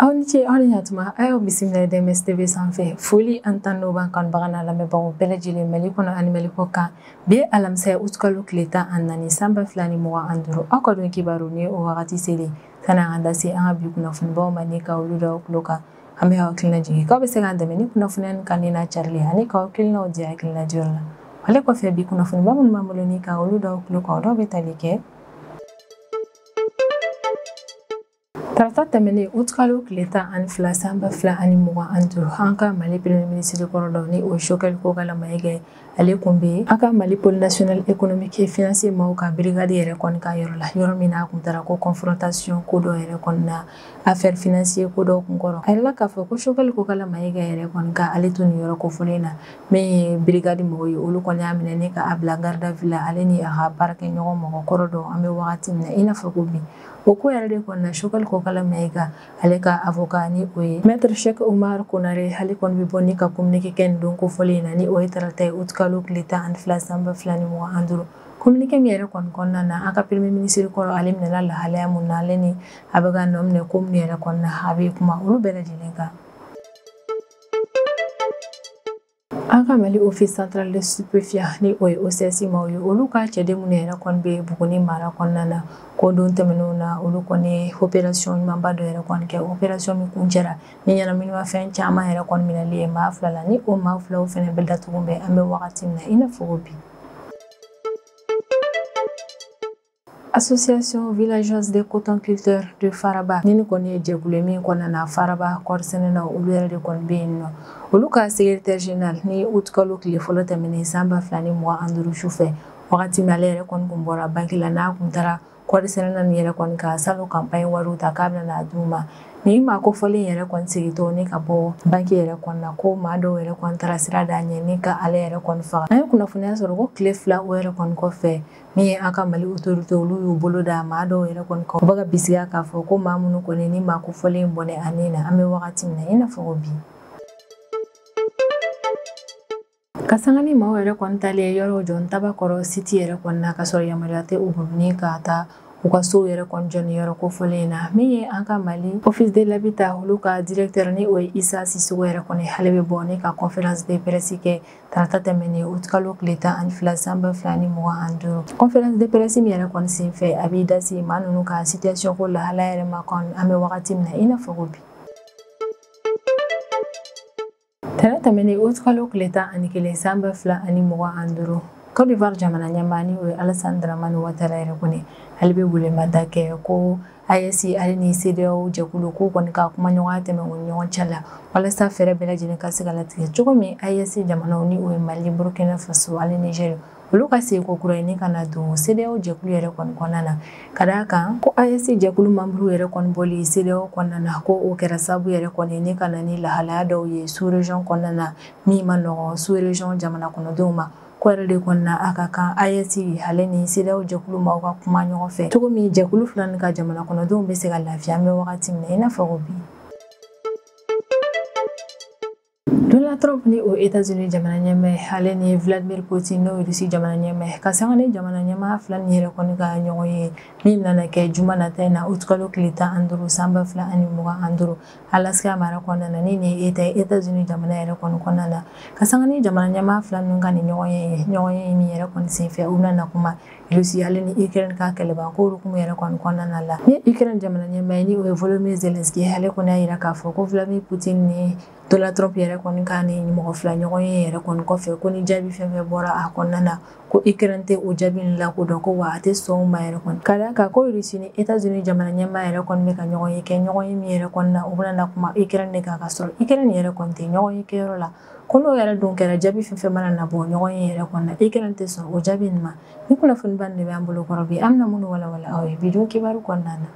aw ni ce aw ni yatuma ayo bisimila DMS-TV sanfɛ foli an tan n'o b'an kanubaga n'a lamɛnbagaw bɛɛ lajɛlen Mali kɔnɔ ani Mali kɔ kan bi alamisa août kalo tile 14 san 2025 aw ka don kibaru ni o wagati selen san'an ka da se an ka bi kunnafonibaw ma ni ka olu da tulo kan an bɛ hakilina jigin k'aw bɛ se k'an dɛmɛ ni kunnafoniya nin kan ni n'a carili ani k'aw hakilinaw di hakilina jɔyɔrɔ la wale kɔfɛ bi kunnafoniba minnu b'an bolo ni ka olu da tulo kan o dɔw bɛ tali kɛ tarata tɛmɛnen août kalo tile 12 san 2025 an ka Mali premier ministre kɔrɔ dɔ ni o Choguel Kokala Mayiga ale kun bɛ an ka Mali pôle national économique et financier maaw ka brigade yɛrɛ kɔni ka yɔrɔ la yɔrɔ min na a kun taara ko confrontation ko dɔ yɛrɛ kɔni na affaire financier ko dɔ kun kɔrɔ a yɛrɛla k'a fɔ ko Choguel Kokala Mayiga yɛrɛ kɔni ka ale to nin yɔrɔ kofɔlen na min ye brigade mɔgɔw ye olu kɔni y'a minɛ ni ka a bila garde à vue la ale ni a ka baarakɛɲɔgɔn mɔgɔ kɔrɔ dɔ an bɛ wagati min na i n'a fɔ ko bi o ko yɛrɛ de kɔni na Choguel Kokala Mayiga ale ka avocat ni o ye maître Cheikh Oumar Konare ale kɔni bɛ bɔ ni ka communiqué kɛ nin don kofɔlen na ni o ye tarata ye août kalo tile 12 san 2025 communiqué min yɛrɛ kɔni kɔnɔna na an ka premier ministre kɔrɔ ale minɛla lahalaya mun na ale ni a bɛ ka nɔ minɛ ko minnu yɛrɛ kɔnɔna a bɛ kuma olu bɛɛ lajɛlen kan an ka Mali office central de stupéfiants ni o ye OCS maaw ye olu ka cɛden minnu yɛrɛ kɔni bɛ Buguni mara kɔnɔna na ko don tɛmɛnenw na olu kɔni opération ɲumanba dɔ yɛrɛ kɔni kɛ opération min kun cɛra ni ɲɛnaminimafɛn caman yɛrɛ kɔni minɛli ye maa 2 la ni o maa 2 fɛnɛ bɛ datugu bɛ an bɛ wagati min na i n'a fɔ ko bi Association villageoise des cotonculteurs de Faraba ni kɔni ye jɛkulu min kɔnɔna na Faraba kɔɔrisɛnɛnaw olu yɛrɛ de kɔni bɛ yen nɔ olu ka secrétaire général ni août kalo tile fɔlɔ tɛmɛnen san 2025 sufɛ wagati min ale yɛrɛ kɔni kun bɔra banque la n'a kun taara kɔɔrisɛnɛna nin yɛrɛ kɔni ka salon campagne wariw ta k'a bɛna d'u ma nin maa kofɔlen yɛrɛ kɔni segintɔ ni ka bɔ banque yɛrɛ kɔni na ko maa dɔw yɛrɛ kɔni taara sira d'a ɲɛ ni ka ale yɛrɛ kɔni faga an ye kunnafoniya sɔrɔ ko tile 2 o yɛrɛ kɔni kɔfɛ min ye an ka Mali autorité olu y'u bolo da maa dɔw yɛrɛ kɔni kan u bɛ ka bisigiya k'a fɔ ko maa minnu kɔni ni maa kofɔlen bɔnɛ ani na an bɛ wagati min na i n'a fɔ ko bi ka sanga ni maaw yɛrɛ kɔni talen yɔrɔ jɔ Ntabakɔrɔ site yɛrɛ kɔni na ka sɔrɔ yamaruya tɛ u bolo ni ka taa u ka sow yɛrɛ kɔni jɔ ni yɔrɔ kofɔlen na min ye an ka Mali office de l'habitat olu ka directeur ni o ye Isa Sisoko yɛrɛ kɔni ale bɛ bɔ ni ka conférence de presse kɛ tarata tɛmɛnen août kalo tile 12 san 2025 conférence de presse min yɛrɛ kɔni senfɛ a b'i da se maa ninnu ka situation ko lahala yɛrɛ ma kɔni an bɛ wagati min na i n'a fɔ ko bi tɛnɛ tɛmɛnen août kalo tile 11 san 2025 Côte d'Ivoire jamana ɲɛmaa ni o ye Alassane Dramane Ouattara yɛrɛ kɔni ale bɛ welemada kɛ ko AES ale ni CEDEAO jɛkulu k'u kɔni ka kumaɲɔgɔnya tɛmɛ u ni ɲɔgɔn cɛ la walasa fɛɛrɛ bɛɛ lajɛlen ka se ka latigɛ cogo min AES jamanaw ni o ye Mali Burkina Faso ani Niger olu ka se ko kura ye ni ka na don CEDEAO jɛkulu yɛrɛ kɔni kɔnɔna na ka d'a kan ko AES jɛkulu membre yɛrɛ kɔni bɔli CEDEAO kɔnɔna na ko o kɛra sababu yɛrɛ kɔni ni ka na ni lahalaya dɔw ye sous région kɔnɔna na min ma nɔgɔn sous région jamana kɔnɔdenw ma ko yɛrɛ de kɔni na a ka kan AES ale ni CEDEAO jɛkulu maaw ka kuma ɲɔgɔn fɛ cogo min jɛkulu fila ni ka jamana kɔnɔdenw bɛ se ka lafiya an bɛ wagati min na i n'a fɔ ko bi Donald Trump ni o États-Unis jamana ɲɛmaa ale ni Vladimir Poutine n'o ye Russie jamana ɲɛmaa ka sanga ni jamana ɲɛmaa fila ni yɛrɛ kɔni ka ɲɔgɔn ye min nana kɛ juma nata in na août kalo tile 15 san 2025 Alaska mara kɔnɔna na ni ye États-Unis jamana yɛrɛ kɔni kɔnɔna na ka sanga ni jamana ɲɛmaa fila ninnu ka ni ɲɔgɔn ye min yɛrɛ kɔni senfɛ u nana kuma Russie ale ni Ukraine ka kɛlɛban ko hukumu yɛrɛ kɔni kɔnɔna la ni Ukraine jamana ɲɛmaa ye ni o ye Volodymyr Zelensky ale kɔni y'a jira k'a fɔ ko Vladimir Poutine ni Donald Trump yɛrɛ kɔni ka ni mɔgɔ fila ɲɔgɔn ye yɛrɛ kɔni kɔfɛ ko ni jaabi fɛn fɛn bɔra a kɔnɔna na ko Ukraine tɛ o jaabi in lakodɔn ko wa a tɛ sɔn o ma yɛrɛ kɔni ka d'a kan ko Russie ni États-Unis jamana ɲɛmaa yɛrɛ kɔni bɛ ka ɲɔgɔn ye kɛ ɲɔgɔn ye min yɛrɛ kɔni na u bɛna na kuma Ukraine de kan ka sɔrɔ Ukraine yɛrɛ kɔni tɛ ɲɔgɔn ye kɛyɔrɔ la ko n'o yɛrɛ dun kɛra jaabi fɛn fɛn mana na bɔ ɲɔgɔn ye yɛrɛ kɔni na Ukraine tɛ sɔn o jaabi in ma ni kunnafoniba nin de bɛ an bolo kɔrɔ bi an bɛna minnu walawala aw ye bi dun kibaru kɔnɔna na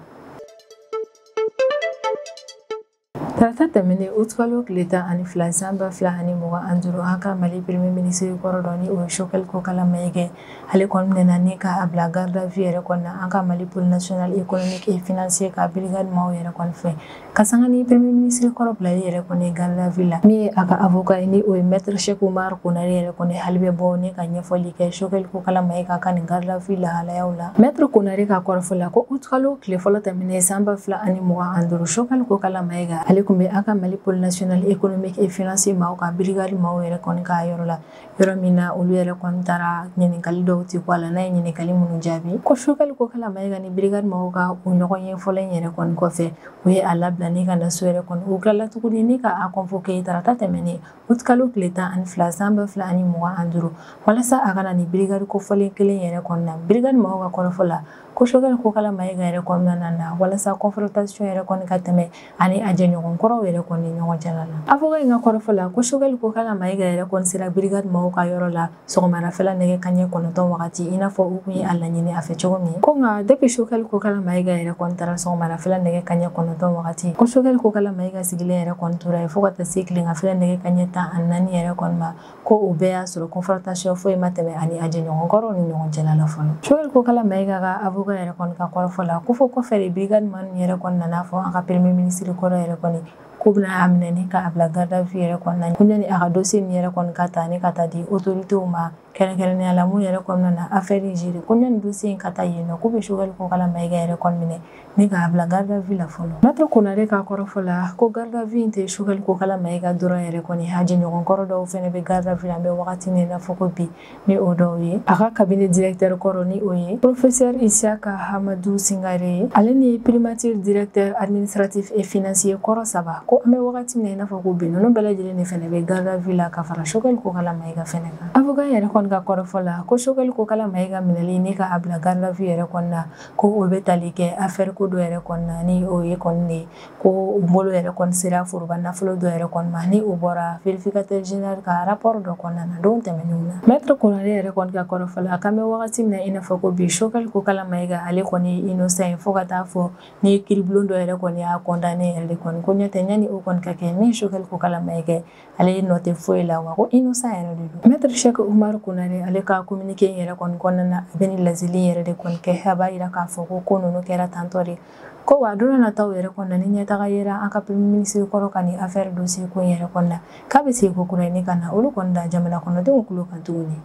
Tarata tɛmɛnen août kalo tile 12 san 2025 an ka Mali premier ministre kɔrɔ dɔ ni o ye Choguel Kokala Maïga ale kɔni minɛna ni k'a bila garde à vue yɛrɛ kɔnɔna na an ka Mali pôle national économique et financier ka brigade maaw yɛrɛ kɔni fɛ ka sanga ni premier ministre kɔrɔ bilali yɛrɛ kɔni garde à vue la min ye a ka avocat ye ni o ye maître Cheikh Oumar Konare yɛrɛ kɔni hali bɛ bɔ ni ka ɲɛfɔli kɛ Choguel Kokala Maïga ka nin garde à vue lahalayaw la maître Konare ka kɔrɔfɔ la ko août kalo tile fɔlɔ tɛmɛnen san 2025 Choguel Kokala Maïga ale kun bɛ an ka Mali pôle national économique et financier maaw ka brigade maaw yɛrɛ kɔni ka yɔrɔ la yɔrɔ min na olu yɛrɛ kɔni taara ɲininkali dɔw ti ko a la n'a ye ɲininkali minnu jaabi ko Choguel Kokala Maïga ni brigade maaw ka o ɲɔgɔn ye fɔlɔ yɛrɛ kɔni kɔfɛ u ye a labila ni ka na so yɛrɛ kɔni u tilala tuguni ni ka a convoqué tarata tɛmɛnen août kalo tile 12 san 2025 walasa a kana ni brigade kofɔlen kelen yɛrɛ kɔnɔna brigade maaw ka kɔrɔfɔ la ko Choguel Kokala Maïga yɛrɛ kɔnɔna na walasa confrontation yɛrɛ kɔni ka tɛmɛ ani a jɛɲɔgɔn kɔrɔw yɛrɛ kɔni ni ɲɔgɔn cɛla la avocat in ka kɔrɔfɔ la ko Choguel Kokala Maïga yɛrɛ kɔni sera brigade maaw ka yɔrɔ la sɔgɔmadafɛla nɛgɛ kanɲɛ 9 wagati i n'a fɔ u kun ye a laɲini a fɛ cogo min ko nka depuis Choguel Kokala Maïga yɛrɛ kɔni taara sɔgɔmadafɛla nɛgɛ kanɲɛ 9 wagati ko Choguel Kokala Maïga sigilen yɛrɛ kɔni tora ye fo ka taa se tilengafɛla nɛgɛ kanɲɛ 14 yɛrɛ kɔni ma ko o bɛɛ y'a sɔrɔ confrontation foyi ma tɛmɛ ani a jɛɲɔgɔn kɔrɔw ni ɲɔgɔn cɛla la fɔlɔ Choguel Kokala Maïga ka avocat yɛrɛ kɔni ka kɔrɔfɔ la ko fo kɔfɛ de brigade man yɛrɛ kɔni nana fɔ an ka premier ministre kɔrɔ yɛrɛ kɔni k'u bɛna a minɛ ni k'a bila garde à vue yɛrɛ kɔnɔna na ko ɲani a ka dossier nin yɛrɛ kɔni ka ta ni ka taa di autoritéw ma kɛrɛnkɛrɛnnenya la mun yɛrɛ kɔnɔna na affaire yi gérer ko ɲani dossier in ka taa yen nɔ k'u bɛ Choguel Kokala Maïga yɛrɛ kɔni minɛ ni k'a bila garde à vue la fɔlɔ maître Konare ka kɔrɔfɔ la ko garde à vue in tɛ Choguel Kokala Maïga dɔrɔn yɛrɛ kɔni a jɛɲɔgɔn kɔrɔ dɔw fɛnɛ bɛ garde à vue la an bɛ wagati min na fɔ ko bi ni o dɔw ye a ka cabinet directeur kɔrɔ ni o ye professeur Isiaka Hamadou Singare ye ale ni primature directeur administratif et financier kɔrɔ 3 ko an bɛ wagati min i n'a fɔ ko bi ninnu bɛɛ lajɛlen de fɛnɛ bɛ garde à vue la ka fara Choguel Kokala Maïga fɛnɛ kan avocat yɛrɛ kɔni ka kɔrɔfɔ la ko Choguel Kokala Maïga minɛli ni ka a bila garde à vue yɛrɛ kɔni na ko o bɛ tali kɛ affaire ko dɔ yɛrɛ kɔni na ni o ye kɔni de ko u bolo yɛrɛ kɔni sera foroba nafolo dɔ yɛrɛ kɔni ma ni o bɔra vérificateur général ka rapport dɔ kɔnɔna na don tɛmɛnenw na maître Konare yɛrɛ kɔni ka kɔrɔfɔ la k'an bɛ wagati min na i n'a fɔ ko bi Choguel Kokala Maïga ale kɔni ye innocent ye fo ka taa fɔ ni kiiribulon dɔ yɛrɛ kɔni y'a condamné yɛrɛ de kɔni ko ɲɔtɛ ɲani o kɔni ka kɛ min Choguel Kokala Maïga ale ye nɔ tɛ foyi la wa ko innocent yɛrɛ de don maître Cheikh Oumar Konare ale ka communiqué yɛrɛ kɔni kɔnɔna na a bɛ ni laseli yɛrɛ de kɔni kɛ a b'a yira k'a fɔ ko ninnu kɛra tantɔ de ko wa don nataw yɛrɛ kɔnɔna ni ɲɛtaga yera an ka premier ministre kɔrɔ ka ni affaire dossier ko yɛrɛ kɔnɔna k'a bɛ segin ko kura ye ni ka na olu kɔni da jamana kɔnɔdenw tulo kan tuguni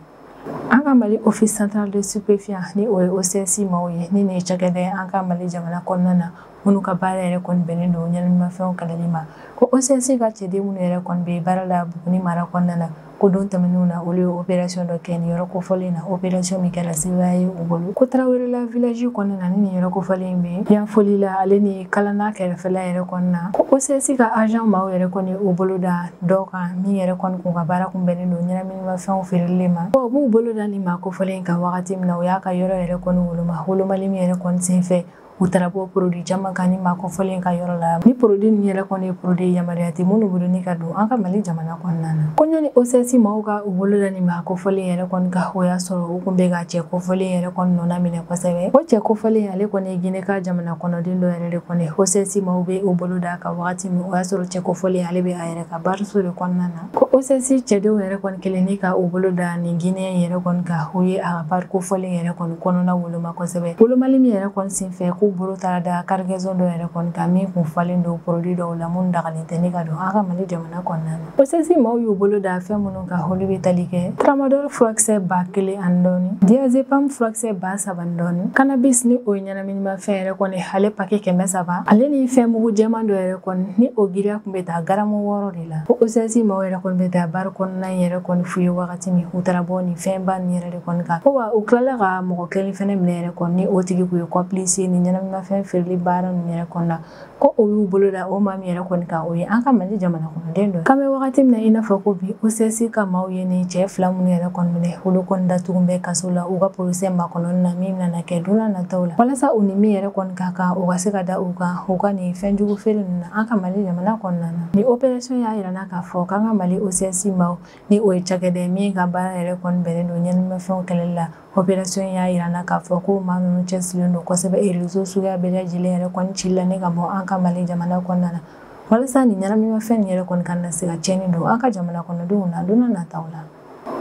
an ka Mali office central de stupéfiant ni o ye OCS maaw ye ni nin ye cakɛda ye an ka Mali jamana kɔnɔna na minnu ka baara yɛrɛ kɔni bɛnnen don ɲɛnaminimafɛnw kɛlɛli ma ko OCS ka cɛden minnu yɛrɛ kɔni bɛ baara la Buguni mara kɔnɔna na ko don tɛmɛnenw na olu ye opération dɔ kɛ nin yɔrɔ kofɔlen na opération min kɛra CEDEAO ye u bolo ko Tarawele la village kɔnɔna na ni nin yɔrɔ kofɔlen bɛ yanfɔli la ale ni kalana kɛrɛfɛla yɛrɛ kɔnɔna ko OCS ka agent maaw yɛrɛ kɔni u bolo da dɔw kan min yɛrɛ kɔni kun ka baara kun bɛnnen don ɲɛnaminimafɛnw feereli ma u b'u bolo da nin maa kofɔlen kan wagati min na u y'a ka yɔrɔ yɛrɛ kɔni wolomali min yɛrɛ kɔni senfɛ u taara bɔ produit caman kan ni maa kofɔlen ka yɔrɔ la ni produit nin yɛrɛ kɔni ye produit yamaruya tɛ minnu bolo ni ka don an ka Mali jamana kɔnɔna na ko ɲani OCS maaw ka u bolo da nin maa kofɔlen yɛrɛ kɔni ka o y'a sɔrɔ u kun bɛ ka cɛ kofɔlen yɛrɛ kɔni nɔna minɛ kosɛbɛ o cɛ kofɔlen ale kɔni ye Guinée ka jamana kɔnɔden dɔ yɛrɛ de kɔni OCS maaw bɛ u bolo da ka wagati min o y'a sɔrɔ cɛ kofɔlen ale bɛ a yɛrɛ ka baaraso de kɔnɔna na ko OCS cɛdenw yɛrɛ kɔni kelen ni ka u bolo da nin Guinéen yɛrɛ kɔni ka u ye a ka baara kofɔlen yɛrɛ kɔni kɔnɔna woloma kosɛbɛ wolomali min yɛrɛ kɔni senfɛ k'u bolo taara da cargaison dɔ yɛrɛ kɔni ka min kun falen don produit dɔw la minnu dagalen tɛ ni ka don an ka Mali jamana kɔnɔna na OCS maaw y'u bolo da fɛn minnu ka olu bɛ tali kɛ tramadol furakisɛ 1000 ani dɔɔni diazepam furakisɛ 3000 ani dɔɔni cannabis ni o ye ɲɛnaminimafɛn yɛrɛ kɔni ale paquet 300 ale ni fɛn mugu jɛman dɔ yɛrɛ kɔni ni o giriya kun bɛ taa garamu 6 de la ko OCS maaw yɛrɛ kɔni bɛ taa baara kɔnɔna yɛrɛ kɔni f'u ye wagati min u taara bɔ nin fɛnba nin yɛrɛ de kɔni kan ko wa u tilala ka mɔgɔ kelen fɛnɛ minɛ yɛrɛ kɔni ni o tigi kun ye complice ni ɲɛnaminimafɛn feereli baara ninnu yɛrɛ kɔnɔna ko o y'u bolo da o maa min yɛrɛ kɔni kan o ye an ka Mali jamana kɔnɔden dɔ k'an bɛ wagati min na i n'a fɔ ko bi OCS ka maaw ye ni cɛ 2 minnu yɛrɛ kɔni minɛ olu kɔni datugu bɛ kaso la u ka procès makɔnɔni na min nana kɛ don nataw la walasa u ni min yɛrɛ kɔni ka kan u ka se ka da u kan u ka nin fɛnjugu feere ninnu na an ka Mali jamana kɔnɔna na ni opération y'a yirana k'a fɔ k'an ka Mali OCS maaw ni o ye cakɛda ye min ka baara yɛrɛ kɔni bɛnnen don ɲɛnaminimafɛnw kɛlɛli la opération y'a yirana k'a fɔ ko maa ninnu cɛsirilen don kosɛbɛ réseau suguya bɛɛ lajɛlen yɛrɛ kɔni cili la ni ka bɔ an ka Mali jamana kɔnɔna na walasa ni ɲɛnaminimafɛn yɛrɛ kɔni ka na se ka tiɲɛni don an ka jamana kɔnɔdenw na don nataw la.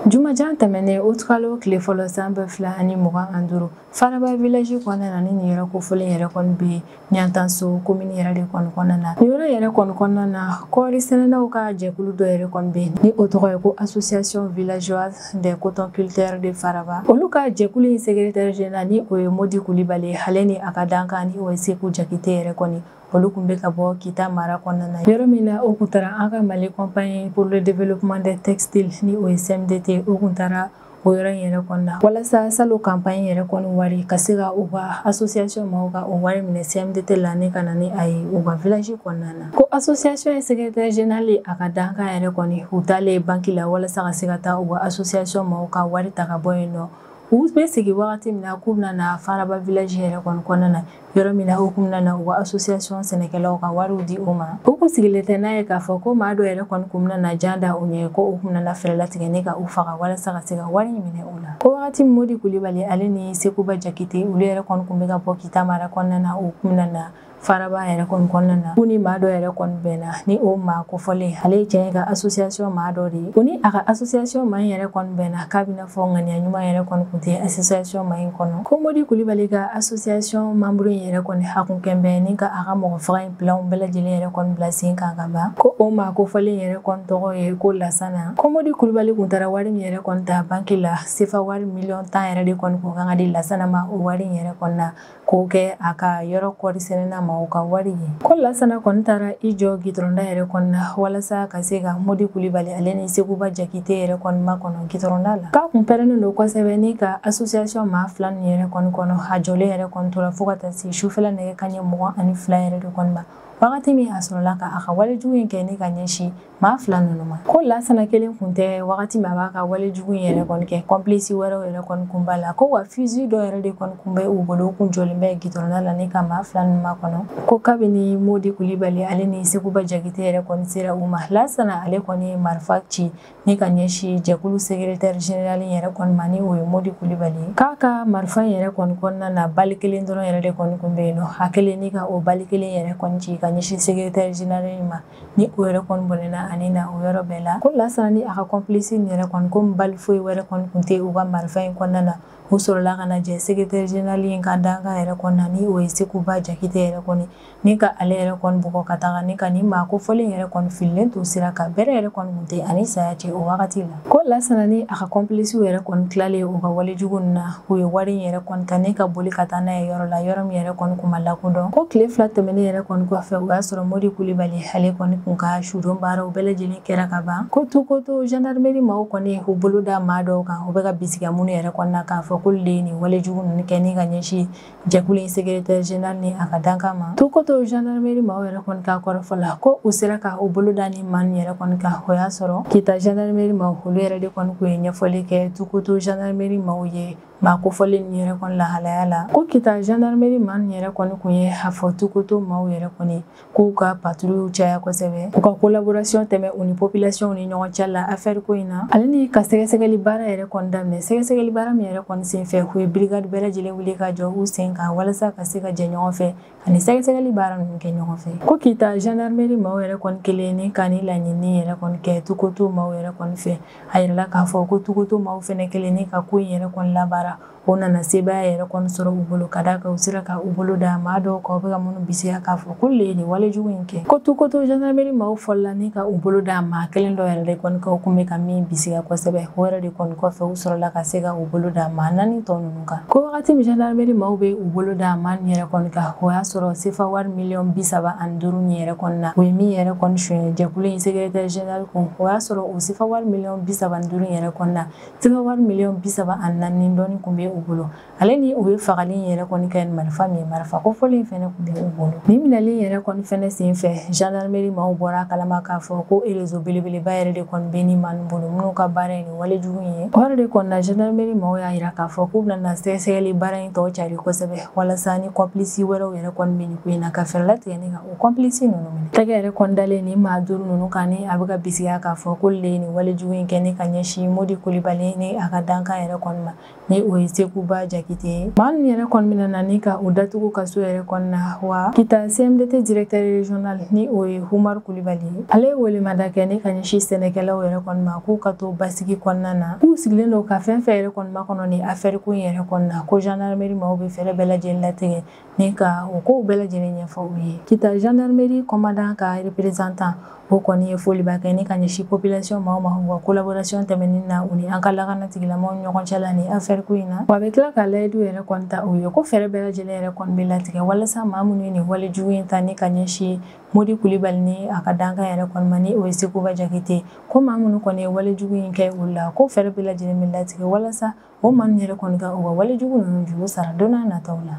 Jumajan tɛmɛnen o kalo tile fɔlɔ san 2025 Faraba village kɔnɔna na ni nin yɔrɔ kofɔlen yɛrɛ kɔni bɛ Ɲantanso commune yɛrɛ de kɔni kɔnɔna na. Nin yɔrɔ yɛrɛ kɔni kɔnɔna na kɔɔri sɛnɛlaw ka jɛkulu dɔ yɛrɛ kɔni bɛ ni o tɔgɔ ye ko Association Villageoise des Cotonculteurs de Faraba. Olu ka jɛkulu in secrétaire général ni o ye Modi Kulibali ale ni a ka dankan ni o ye Seku Jakite yɛrɛ kɔni olu kun bɛ ka bɔ Kita mara kɔnɔna na. Yɔrɔ min na o kun taara an ka Mali Compagnie pour le développement des textiles ni o ye CMDT o kun taara o yɔrɔ in yɛrɛ kɔnɔna walasa salo campagne yɛrɛ kɔni wari ka se ka u ka association maaw ka o wari minɛ CMDT la ni ka na ni a ye u ka village kɔnɔna na. Ko association ye secrétaire général a ka dankan yɛrɛ kɔni u taalen banque la walasa ka se ka taa u ka association maaw ka wari ta ka bɔ yen nɔ. U bɛ sigi wagati min na k'u bɛna na Faraba village yɛrɛ kɔni kɔnɔna na yɔrɔ min na u kun bɛna na u ka association sɛnɛkɛlaw ka wariw di u ma. U kun sigilen tɛ n'a ye k'a fɔ ko maa dɔ yɛrɛ kɔni kun bɛna na jan da u ɲɛ ko u kun bɛna na fɛɛrɛ latigɛ ni ka u faga walasa ka se ka wari minɛ u la. Ko wagati min Modi Kulibali ale ni Sekuba Jakite olu yɛrɛ kɔni kun bɛ ka bɔ Kita mara kɔnɔna na u kun bɛna na Faraba yɛrɛ kɔni kɔnɔna na. U ni maa dɔ yɛrɛ kɔni bɛnna ni o maa kofɔlen ale ye cɛn ka association maa dɔ de ye. U ni a ka association maa in yɛrɛ kɔni bɛnna k'a bɛna fɔ ŋaniya ɲuman yɛrɛ kɔni kun tɛ association maa in kɔnɔ. Ko Modi Kulibali ka association membre in yɛrɛ kɔni hakun kɛnbɛn ni ka a ka mɔgɔ faga in plan bɛɛ lajɛlen yɛrɛ kɔni bila sen kan ka ban. Ko o maa kofɔlen yɛrɛ kɔni tɔgɔ ye ko Lasana. Ko Modi Kulibali kun taara wari min yɛrɛ kɔni ta banque la CFA wari million 10 yɛrɛ de kɔni kun kan ka di Lasana ma o wari in yɛrɛ kɔni na k'o kɛ a ka yɔrɔ kɔɔri sɛnɛna maaw ka wari ye. Ko Lasana kɔni taara i jɔ gitɔrɔnda yɛrɛ kɔni na walasa ka se ka Modi Kulibali ale ni Sekuba Jakite yɛrɛ kɔni makɔnɔ gitɔrɔnda la. K'a kun pɛrɛnnen don kosɛbɛ ni ka association maa fila nin yɛrɛ kɔni kɔnɔ a jɔlen yɛrɛ kɔni tora fo ka taa se sufɛla nɛgɛ kanɲɛ 22 yɛrɛ de kɔni ma. Wagati min a sɔrɔla ka a ka walejugu in kɛ ni ka ɲɛsin maa fila ninnu ma. Ko Lasana kelen kun tɛ wagati min a b'a ka walejugu in yɛrɛ kɔni kɛ complice wɛrɛw yɛrɛ kɔni kun b'a la. Ko wa fusil dɔ yɛrɛ de kɔni kun bɛ u bolo u kun jɔlen bɛ gitɔrɔnda la ni ka maa fila ninnu makɔnɔ. Ko kabini Modi Kulibali ale ni Sekuba Jakite yɛrɛ kɔni sera u ma. Lasana ale kɔni ye marifa ci ni ka ɲɛsin jɛkulu secrétaire général yɛrɛ kɔni ma ni o ye Modi Kulibali. K'a ka marifa yɛrɛ kɔni kɔnɔna na bali kelen dɔrɔn yɛrɛ de kɔni kun bɛ yen nɔ. A kelen ni ka o bali kelen yɛrɛ kɔni ci ka ɲɛsin secrétaire général ma ni o yɛrɛ kɔni bɔnɛna ani na o yɔrɔ bɛɛ la. Ko Lasana ni a ka complice yɛrɛ kɔni ko bali foyi wɛrɛ kɔni kun tɛ u ka marifa in kɔnɔna na. U sɔrɔla ka na jɛ secrétaire général in ka dankan yɛrɛ kɔnɔna ni o ye Sekuba Jakite yɛrɛ kɔni ni ka ale yɛrɛ kɔni bugɔ ka taga ni ka ni maa kofɔlen yɛrɛ kɔni fililen to sira kan bɛrɛ yɛrɛ kɔni kun tɛ ani saya cɛ o wagati la. Ko Lasana ni a ka complice yɛrɛ kɔni tilalen u ka walejugu ninnu na u ye wari in yɛrɛ kɔni ta ni ka boli ka taa n'a ye yɔrɔ la yɔrɔ min yɛrɛ kɔni kun ma lakodɔn. Ko tile 2 tɛmɛnen yɛrɛ kɔni kɔfɛ o y'a sɔrɔ Modi Kulibali ale kɔni kun ka sudon baaraw bɛɛ lajɛlen kɛra ka ban. Ko Tukoto gendarmerie maaw kɔni u bolo da maa dɔw kan u bɛ ka bisigiya minnu yɛrɛ kɔni na k'a fɔ k'olu de ye nin walejugu ninnu kɛ ni ka ɲɛsin jɛkulu in secrétaire général ni a ka dankan ma. Tukoto gendarmerie maaw yɛrɛ kɔni ka kɔrɔfɔ la ko u sera ka u bolo da ni maa yɛrɛ kɔni kan o y'a sɔrɔ Kita gendarmerie maaw olu yɛrɛ de kɔni kun ye ɲɛfɔli kɛ Tukoto gendarmerie maaw ye maa kofɔlen nin yɛrɛ kɔni lahalaya la. Ko Kita gendarmerie maa nin yɛrɛ kɔni kun ye a fɔ Tukoto maaw yɛrɛ kɔni k'u ka patrouille caya kosɛbɛ u ka collaboration tɛmɛ u ni population ni ɲɔgɔn cɛ la affaire ko in na. Ale ni ka sɛgɛsɛgɛli baara yɛrɛ kɔni daminɛ sɛgɛsɛgɛli baara min yɛrɛ kɔni senfɛ u ye brigade bɛɛ lajɛlen wuli ka jɔ u sen kan walasa ka se ka jɛ ɲɔgɔn fɛ ani sɛgɛsɛgɛli baara ninnu kɛ ɲɔgɔn fɛ. Ko Kita gendarmerie maaw yɛrɛ kɔni kelen ni ka ni laɲini yɛrɛ kɔni kɛ Tukoto maaw yɛrɛ kɔni fɛ a yirala k'a fɔ ko Tukoto maaw fɛnɛ kelen ni ka ko in yɛrɛ kɔni labaara o nana sebaya yɛrɛ kɔni sɔrɔ u bolo ka da kan u sera ka u bolo da maa dɔw ka u bɛ ka minnu bisiya k'a fɔ k'olu ye nin walejugu in kɛ. Ko Tukoto gendarmerie maaw fɔlɔla ni ka u bolo da maa kelen dɔ yɛrɛ de kɔni kan u kun bɛ ka min bisiya kosɛbɛ o yɛrɛ de kɔni kɔfɛ u sɔrɔla ka se ka u bolo da maa 4 tɔ ninnu kan. Ko wagati min gendarmerie maaw bɛ u bolo da maa nin yɛrɛ kɔni kan o y'a sɔrɔ CFA wari million 35 nin yɛrɛ kɔni na u ye min yɛrɛ kɔni suɲɛ jɛkulu in secrétaire général kun o y'a sɔrɔ o CFA wari million 35 yɛrɛ kɔni na CFA wari million 34 ni dɔɔni kun bɛ u bolo. Ale ni u ye fagali yɛrɛ kɔni kɛ marifa min ye marifa kofɔlen fɛnɛ kun bɛ u bolo. Nin minɛli yɛrɛ kɔni fɛnɛ senfɛ gendarmerie maaw bɔra kalama k'a fɔ ko réseau belebeleba yɛrɛ de kɔni bɛ ni maa nin bolo minnu ka baara ye nin walejugu in ye. O yɛrɛ de kɔni na gendarmerie maaw y'a yira k'a fɔ k'u bɛna sɛgɛsɛgɛli baara in tɔ cari kosɛbɛ walasa ni complice wɛrɛw yɛrɛ kɔni bɛ nin ko in na ka fɛɛrɛ latigɛ ni ka o complice ninnu minɛ. Tɛgɛ yɛrɛ kɔni dalen ni maa 5 ninnu kan ni a bɛ ka bisigiya k'a fɔ k'olu de ye nin walejugu in kɛ ni ka ɲɛsin Modi Kulibali ni a ka dankan yɛrɛ kɔni ma ni o ye Sekuba Jakite maa min yɛrɛ kɔni bɛna na ni ka o datugu kaso yɛrɛ kɔni na wa kita CMDT directeur régional ni o ye Umaru Kulibali ale ye welemada kɛ ni ka ɲɛsin sɛnɛkɛlaw yɛrɛ kɔni ma k'u ka to basigi kɔnɔna na k'u sigilen don ka fɛn fɛn yɛrɛ kɔni ma kɔnɔ ni affaire ko in yɛrɛ kɔni na ko gendarmerie maaw bɛ fɛrɛ bɛɛ lajɛlen latigɛ ni ka o kow bɛɛ lajɛlen ɲɛfɔ u ye kita gendarmerie commandant ka représentant o kɔni ye foliba kɛ ni ka ɲɛsin population maaw ma wa collaboration tɛmɛnin na u ni an ka lakana tigilamaaw ni ɲɔgɔn cɛla ni affaire ko in na wa a bɛ tila ka layidu yɛrɛ kɔni ta u ye ko fɛrɛ bɛɛ lajɛlen yɛrɛ kɔni bɛ latigɛ walasa maa minnu ye nin wale jugu in ta ni ka ɲɛsin Modi Kulibali ni a ka dankan yɛrɛ kɔni ma ni o ye Sekuba Jakite ko maa minnu kɔni ye wale jugu in kɛ u la ko fɛrɛ bɛɛ lajɛlen bɛ latigɛ walasa o maa ninnu yɛrɛ kɔni ka u ka wale jugu ninnu juru sara don n'a nataw la.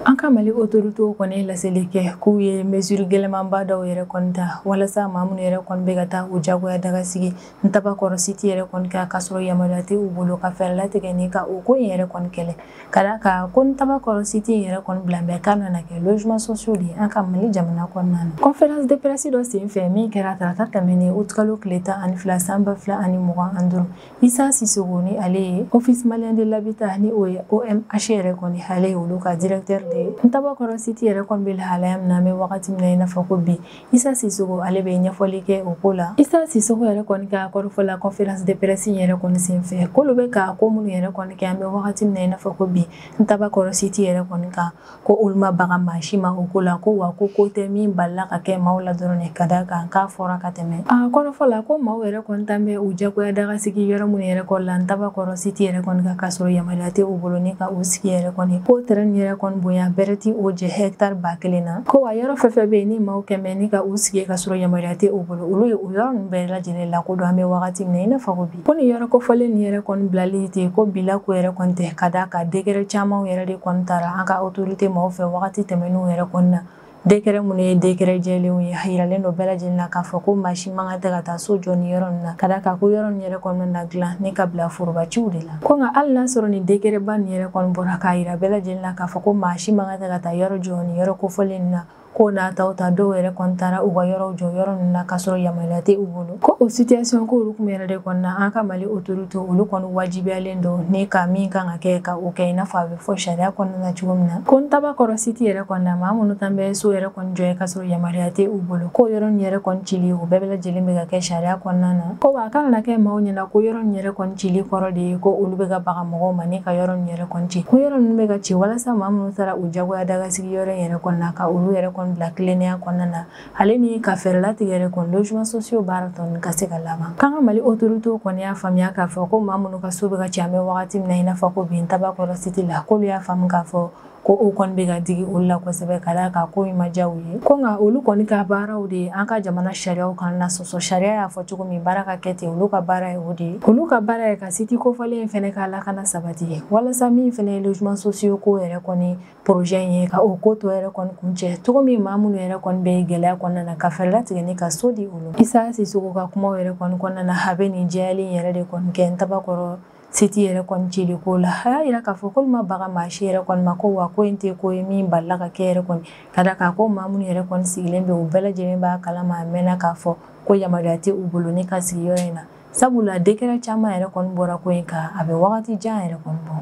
An ka Mali autorités kɔni laseli kɛ k'u ye mesure gɛlɛmanba dɔw yɛrɛ kɔni ta walasa maa minnu yɛrɛ kɔni bɛ ka taa u jagoya dagasigi Ntabakɔrɔ site yɛrɛ kɔni ka sɔrɔ yamaruya tɛ u bolo ka fɛɛrɛ latigɛ ni ka o ko in yɛrɛ kɔni kɛlɛ ka d'a kan ko Ntabakɔrɔ site yɛrɛ kɔni bila bɛɛ k'a nana kɛ logements sociaux de ye an ka Mali jamana kɔnɔna na. Conférence de presse dɔ senfɛ min kɛra tarata tɛmɛnen août kalo tile 12 san 2025 Issa Sissoco ni ale ye office malien de l'habitat ni o ye OMH yɛrɛ kɔni ale ye olu ka directeur Ntabakɔrɔ site yɛrɛ kɔni bɛ lahalaya min na an bɛ wagati min na i n'a fɔ ko bi Issa Sissoco ale bɛ ɲɛfɔli kɛ o ko la. Issa Sissoco yɛrɛ kɔni ka kɔrɔfɔla conférence de presse yɛrɛ kɔni senfɛ k'olu bɛ ka ko minnu yɛrɛ kɔni kɛ an bɛ wagati min na i n'a fɔ ko bi Ntabakɔrɔ site yɛrɛ kɔni kan ko olu ma baga maa si ma o ko la ko wa ko tɛ min balila ka kɛ maaw la dɔrɔn ka d'a kan k'a fɔra ka tɛmɛ. A kɔrɔfɔla ko maaw yɛrɛ kɔni tan bɛ u jagoya dagasigi yɔrɔ minnu yɛrɛ kɔni la Ntabakɔrɔ site yɛrɛ kɔni ka sɔrɔ yamaruya tɛ u bolo ni ka u sigi yɛrɛ kɔni ko terrain yɛrɛ kɔni bonya bɛrɛti o jɛ hectare 1000 na ko wa yɔrɔ fɛn fɛn bɛ yen ni maaw kɛmɛ ni ka u sigi ka sɔrɔ yamaruya tɛ u bolo olu ye o yɔrɔ ninnu bɛɛ lajɛlen lakodɔn an bɛ wagati min na i n'a fɔ ko bi ko nin yɔrɔ kofɔlen nin yɛrɛ kɔni bilali tɛ ko bila ko yɛrɛ kɔni tɛ ka d'a kan décret camanw yɛrɛ de kɔni taara an ka autorité maaw fɛ wagati tɛmɛnenw yɛrɛ kɔni na décret minnu ye décret jɛlenw ye yiralen dɔ bɛɛ lajɛlen na k'a fɔ ko maa si man kan tɛ ka taa so jɔ nin yɔrɔ ninnu na ka d'a kan ko yɔrɔ ninnu yɛrɛ kɔni na dilan ni ka bila forobaciw de la ko nka hali n'a sɔrɔ nin décret ba nin yɛrɛ kɔni bɔra k'a yira bɛɛ lajɛlen na k'a fɔ ko maa si man kan tɛ ka taa yɔrɔ jɔ nin yɔrɔ kofɔlen na ko n'a taw ta dɔw yɛrɛ kɔni taara u ka yɔrɔw jɔ yɔrɔ ninnu na k'a sɔrɔ yamaruya tɛ u bolo ko o situation ko olu kun yɛrɛ de kɔni na an ka Mali autorité olu kɔni wajibiyalen don ni ka min kan ka kɛ ka o kɛ i n'a fɔ a bɛ fɔ sariya kɔnɔna na cogo min na ko Ntabakɔrɔ site yɛrɛ kɔni na maa minnu tan bɛ so yɛrɛ kɔni jɔ ka sɔrɔ yamaruya tɛ u bolo ko yɔrɔ nin yɛrɛ kɔni cili o bɛɛ lajɛlen bɛ ka kɛ sariya kɔnɔna na ko wa a kana kɛ maaw ɲɛna ko yɔrɔ nin yɛrɛ kɔni cili kɔrɔ de ye ko olu bɛ ka baga mɔgɔw ma ni ka yɔrɔ nin yɛrɛ kɔni ci ko yɔrɔ ninnu bɛ ka ci walasa maa minnu taara u jagoya dagasigi yɔrɔ in yɛrɛ kɔni na ka olu yɛrɛ kɔni bila tilennenya kɔnɔna na ale ni ka fɛɛrɛ latigɛ yɛrɛ kɔni logements sociaux baara tɔ ka se ka laban k'an ka Mali autorité kɔni y'a faamuya k'a fɔ ko maa minnu ka so bɛ ka ci an bɛ wagati min na i n'a fɔ ko bi Ntabakɔrɔ site la k'olu y'a faamu k'a fɔ ko o kɔni bɛ ka digi olu la kosɛbɛ ka d'a kan ko in ma diya u ye ko nka olu kɔni ka baaraw de ye an ka jamana sariyaw kana na sɔsɔ sariya y'a fɔ cogo min baara ka kɛ ten olu ka baara ye o de ye olu ka baara ye ka site kofɔlen in fɛnɛ ka lakana sabati walasa min fɛnɛ ye logements sociaux ko yɛrɛ kɔni projet in ye ka o ko tɔ yɛrɛ kɔni kuncɛ cogo min maa minnu yɛrɛ kɔni bɛ gɛlɛya kɔnɔna na ka fɛɛrɛ latigɛ ni ka so di olu Issa Sissoco ka kumaw yɛrɛ kɔni kɔnɔna na a bɛ nin jɛyalen yɛrɛ de kɔni kɛ Ntabakɔrɔ site yɛrɛ kɔni cili ko la a y'a yira k'a fɔ k'olu ma baga maa si yɛrɛ kɔni ma ko wa ko in tɛ ko ye min balila ka kɛ yɛrɛ kɔni ka d'a kan ko maa minnu yɛrɛ kɔni sigilen bɛ u bɛɛ lajɛlen b'a kalama a mɛnna k'a fɔ ko yamaruya tɛ u bolo ni ka sigi yɔrɔ in na sabula décret caman yɛrɛ kɔni bɔra ko in kan a bɛ wagati jan yɛrɛ kɔni bɔ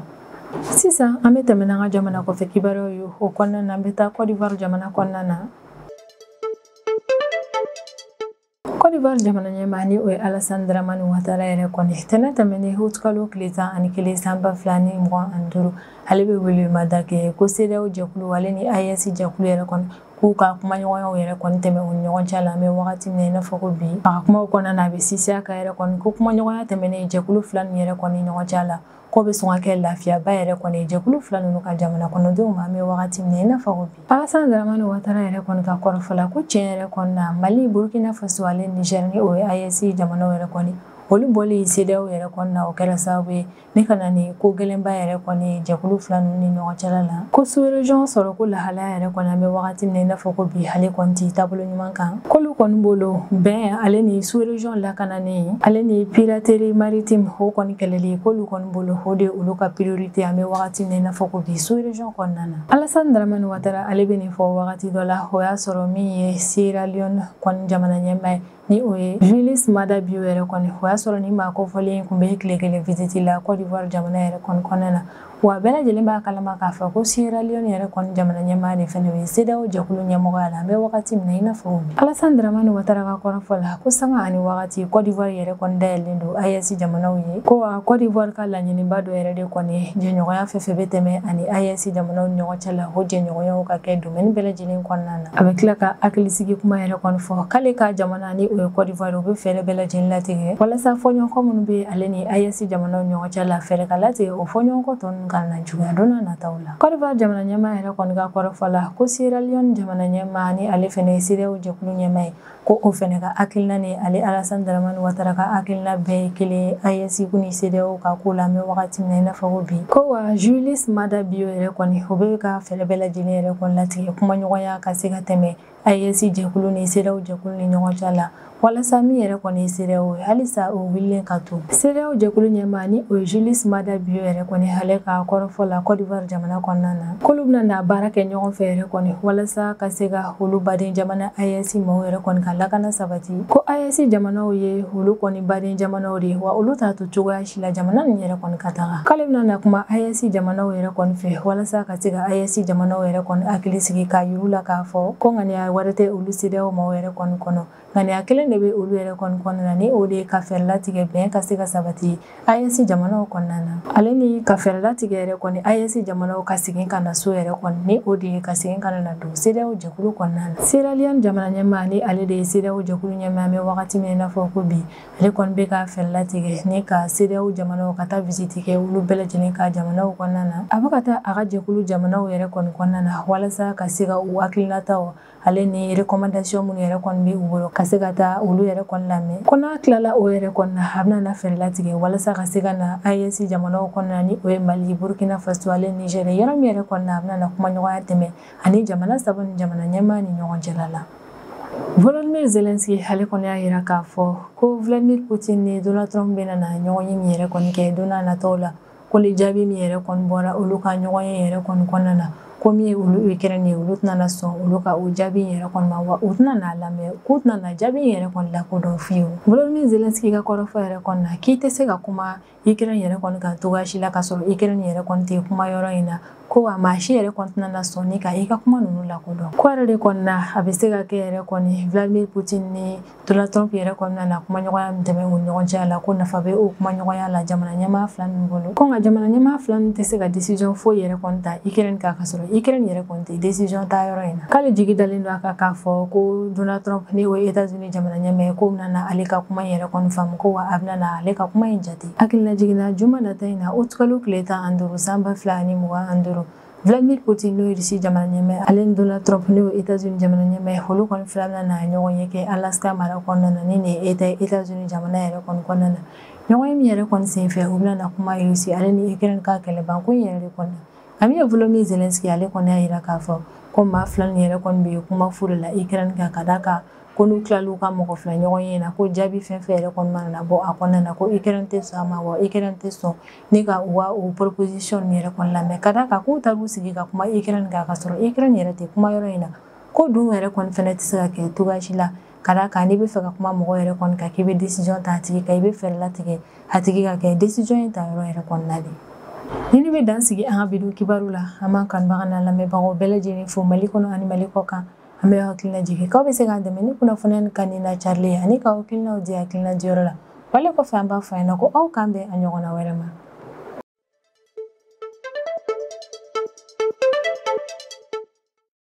sisan an bɛ tɛmɛ n'an ka jamana kɔfɛ kibaruyaw ye o kɔnɔna na an bɛ taa Côte d'Ivoire jamana kɔnɔna na Côte d'Ivoire jamana ɲɛmaa ni o ye Alassane Dramane Ouattara yɛrɛ kɔni tɛnɛ tɛmɛnen août kalo tile 11 san 2025 ale bɛ welemada kɛ ko CEDEAO jɛkulu ale ni AES jɛkulu yɛrɛ kɔni k'u ka kumaɲɔgɔnyaw yɛrɛ kɔni tɛmɛ u ni ɲɔgɔn cɛ la an bɛ wagati min na i n'a fɔ ko bi a ka kumaw kɔnɔna na a bɛ sinsin ka yɛrɛ kɔni ko kumaɲɔgɔnya tɛmɛnen jɛkulu fila nin yɛrɛ kɔni ɲɔgɔn cɛ la ko bɛ sɔn ka kɛ lafiyaba yɛrɛ kɔni jɛkulu fila ninnu ka jamana kɔnɔdenw ma an bɛ wagati min na i n'a fɔ ko bi Alassane Dramane Ouattara yɛrɛ kɔni ka kɔrɔfɔla ko tiɲɛ yɛrɛ kɔni na Mali Burkina Faso ale Niger ni o ye AES jamanaw yɛrɛ kɔni olu bɔlen CEDEAO yɛrɛ kɔni na o kɛra sababu ye ni ka na ni ko gɛlɛnba yɛrɛ kɔni jɛkulu fila ninnu ni ɲɔgɔn cɛla la ko sous-région sɔrɔ ko lahalaya yɛrɛ kɔni an bɛ wagati min na i n'a fɔ ko bi ale kɔni tɛ taabolo ɲuman kan k'olu kɔni bolo bɛn ale ni sous-région lakananen ale ni piraterie maritime o kɔni kɛlɛli k'olu kɔni bolo o de olu ka priorité an bɛ wagati min na i n'a fɔ ko bi sous-région kɔnɔna na Alassane Dramane Ouattara ale bɛ nin fɔ wagati dɔ la o y'a sɔrɔ min ye Sierra Leone kɔni jamana ɲɛmaa ye ni o ye Julius Maada Bio yɛrɛ kɔni o y'a sɔrɔ ni maa kofɔlen kun bɛ tile kelen visite la Côte d'Ivoire jamana yɛrɛ kɔni kɔnɔna na wa bɛɛ lajɛlen b'a kalama k'a fɔ ko Sierra Leone yɛrɛ kɔni jamana ɲɛmaa de fɛnɛ bɛ CEDEAO jɛkulu ɲɛmɔgɔya la an bɛ wagati min na i n'a fɔ Alassane Dramane Ouattara ka kɔrɔfɔ la ko sanga ani wagati Côte d'Ivoire yɛrɛ kɔni dayɛlɛlen don AES jamanaw ye ko wa Côte d'Ivoire ka laɲiniba dɔ yɛrɛ de kɔni jɛɲɔgɔnya fɛn bɛ tɛmɛ ani AES jamanaw ni ɲɔgɔn cɛ la o jɛɲɔgɔnyaw ka kɛ domaine bɛɛ lajɛlen kɔnɔna na a bɛ tila ka hakilisigi kuma yɛrɛ kɔni fɔ k'ale ka jamana ni o ye Côte d'Ivoire o bɛ fɛɛrɛ bɛɛ lajɛlen latigɛ walasa fɔɲɔgɔnkɔ minnu bɛ ale ni AES jamanaw ni ɲɔgɔn cɛ la fɛɛrɛ ka latigɛ o fɔɲɔgɔnkɔ tɔ ninnu kana na juguya don n'a nataw la Côte d'Ivoire jamana ɲɛmaa yɛrɛ kɔni ka kɔrɔfɔ la ko Sierra Leone jamana ɲɛmaa ni ale fɛnɛ ye CEDEAO jɛkulu ɲɛmaa ye ko o fɛnɛ ka hakilina ni ale Alassane Dramane Ouattara ka hakilina bɛɛ ye kelen AES ni CEDEAO ka ko la an bɛ wagati min na i n'a fɔ ko bi ko wa Julius Maada Bio yɛrɛ kɔni o bɛ ka fɛɛrɛ bɛɛ lajɛlen yɛrɛ kɔni latigɛ kumaɲɔgɔnya ka se ka tɛmɛ AES jɛkulu ni CEDEAO jɛkulu ni ɲɔgɔn cɛ la walasa min yɛrɛ kɔni ye CEDEAO ye halisa o wililen ka to CEDEAO jɛkulu ɲɛmaa ni o ye Julius Maada Bio yɛrɛ kɔni ale ka kɔrɔfɔ la Côte d'Ivoire jamana kɔnɔna na k'olu bɛna baara kɛ ɲɔgɔn fɛ yɛrɛ kɔni walasa ka se ka olu baden jamana AES maaw yɛrɛ kɔni ka lakana sabati ko AES jamanaw ye olu kɔni baden jamanaw de ye wa olu t'a to cogoya si la jamana nin yɛrɛ kɔni ka taga k'ale bɛna kuma AES jamanaw yɛrɛ kɔni fɛ walasa ka se ka AES jamanaw yɛrɛ kɔni hakili sigi k'a yir'u la k'a fɔ ko ŋaniya wɛrɛ tɛ olu CEDEAO maaw yɛrɛ kɔni kɔnɔ ŋaniya kelen de bɛ olu yɛrɛ kɔni kɔnɔna na ni o de ye ka fɛɛrɛ latigɛ bɛn ka se ka sabati AES jamanaw kɔnɔna na ale ni ka fɛɛrɛ latigɛ yɛrɛ kɔni AES jamanaw ka segin ka na so yɛrɛ kɔni ni o de ye ka segin ka na don CEDEAO jɛkulu kɔnɔna na Sierra Leone jamana ɲɛmaa ni ale de ye CEDEAO jɛkulu ɲɛmaa an bɛ wagati min i n'a fɔ ko bi ale kɔni bɛ ka fɛɛrɛ latigɛ ni ka CEDEAO jamanaw ka taa visite kɛ olu bɛɛ lajɛlen ka jamanaw kɔnɔna na a bɛ ka taa a ka jɛkulu jamanaw yɛrɛ kɔni kɔnɔna na walasa ka se ka u hakilinataw ale ni recommandation minnu yɛrɛ kɔni bɛ u bolo ka se ka taa olu yɛrɛ kɔni lamɛn ko n'a tilala o yɛrɛ kɔni na a bɛna fɛɛrɛ latigɛ walasa ka se ka na AES jamanaw kɔnɔna ni o ye Mali Burkina Faso ale Niger yɔrɔ min yɛrɛ kɔni na a bɛna kuma ɲɔgɔnya tɛmɛ ani jamana saba ni jamana ɲɛmaa ni ɲɔgɔn cɛla la Volodymyr Zelensky ale kɔni y'a jira k'a fɔ ko Vladimir Poutine ni Donald Trump bɛna na ɲɔgɔn ye min yɛrɛ kɔni kɛ don n'a nataw la ko ni jaabi min yɛrɛ kɔni bɔra olu ka ɲɔgɔn ye yɛrɛ kɔni kɔnɔna na ko min ye olu Ukraine ye olu tɛna sɔn olu ka o jaabi yɛrɛ kɔni ma wa u tɛna n'a lamɛn k'u tɛna na jaabi yɛrɛ kɔni lakodɔn fiyewu Volodymyr Zelensky ka kɔrɔfɔ yɛrɛ kɔni na k'i tɛ se ka kuma Ukraine yɛrɛ kɔni kan cogoya si la ka sɔrɔ Ukraine yɛrɛ kɔni tɛ kuma yɔrɔ in na ko wa maa si yɛrɛ kɔni tɛna sɔn ni ka i ka kuma ninnu lakodɔn ko yɛrɛ de kɔni na a bɛ se ka kɛ yɛrɛ kɔni Vladimir Poutine ni Donald Trump yɛrɛ kɔni na kuma ɲɔgɔnya min tɛmɛ u ni ɲɔgɔn cɛ la ko nafa bɛ o kuma ɲɔgɔnya la jamana ɲɛmaa fila ninnu bolo ko nka jamana ɲɛmaa fila ninnu tɛ se ka décision foyi yɛrɛ kɔni ta Ukraine kan ka sɔrɔ Ukraine yɛrɛ kɔni tɛ décision ta yɔrɔ in na k'ale jigi dalen don a kan k'a fɔ ko Donald Trump ni o ye États-Unis jamana ɲɛmaa ye ko bɛna ale ka kuma in yɛrɛ kɔni faamu ko wa a bɛna ale ka kuma in jate hakilina jiginna juma nata in na août kalo tile 15 san 2025 Vladimir Poutine n'o ye Russie jamana ɲɛmaa ale ni Donald Trump n'o ye États-Unis jamana ɲɛmaa ye olu kɔni fila bɛna ɲɔgɔn ye kɛ Alaska mara kɔnɔna na ni nin ye États-Unis jamana yɛrɛ kɔni kɔnɔna na ɲɔgɔn ye min yɛrɛ kɔni senfɛ u bɛna kuma Russie ale ni Ukraine ka kɛlɛbanko in yɛrɛ de kɔnɔ Ami ye Volodymyr Zelensky ale kɔni y'a jira k'a fɔ ko maa fila nin yɛrɛ kɔni bɛ kuma fu de la Ukraine kan ka d'a kan ko n'u tilal'u ka mɔgɔ fila ɲɔgɔn ye na ko jaabi fɛn fɛn yɛrɛ kɔni mana na bɔ a kɔnɔna na ko Ukraine tɛ sɔn a ma wa Ukraine tɛ sɔn ni ka u ka o proposition nin yɛrɛ kɔni lamɛn ka d'a kan k'u taar'u sigi ka kuma Ukraine kan ka sɔrɔ Ukraine yɛrɛ tɛ kuma yɔrɔ in na ko dun yɛrɛ kɔni fɛnɛ tɛ se ka kɛ cogoya si la ka d'a kan n'i bɛ fɛ ka kuma mɔgɔ yɛrɛ kɔni kan k'i bɛ décision ta a tigi kan i bɛ fɛɛrɛ latigɛ a tigi ka kɛ décision in ta yɔrɔ yɛrɛ kɔnɔna de ni ne bɛ dan sigi an ka bidon kibaru la an b'an kanubaga n'a lamɛnbagaw bɛɛ lajɛlen fo Mali kɔnɔ ani Mali kɔ kan an bɛ hakilina jigin k'aw bɛ se k'an dɛmɛ ni kunnafoniya ni kan ni lacarilen ani ka hakilinaw di hakilina diyɔrɔ la wale kɔfɛ an b'a fɔ a ɲɛna ko aw k'an bɛn a ɲɔgɔnna wɛrɛ ma